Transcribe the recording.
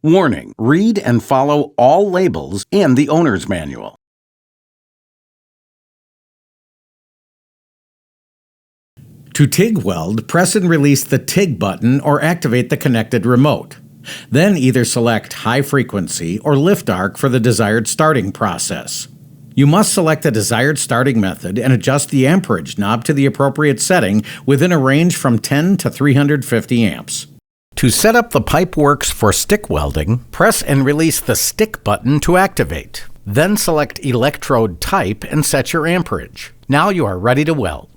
Warning: read and follow all labels and the owner's manual. To TIG weld, press and release the TIG button or activate the connected remote. Then either select high frequency or lift arc for the desired starting process. You must select the desired starting method and adjust the amperage knob to the appropriate setting within a range from 10 to 350 amps. To set up the Pipeworks for stick welding, press and release the stick button to activate. Then select electrode type and set your amperage. Now you are ready to weld.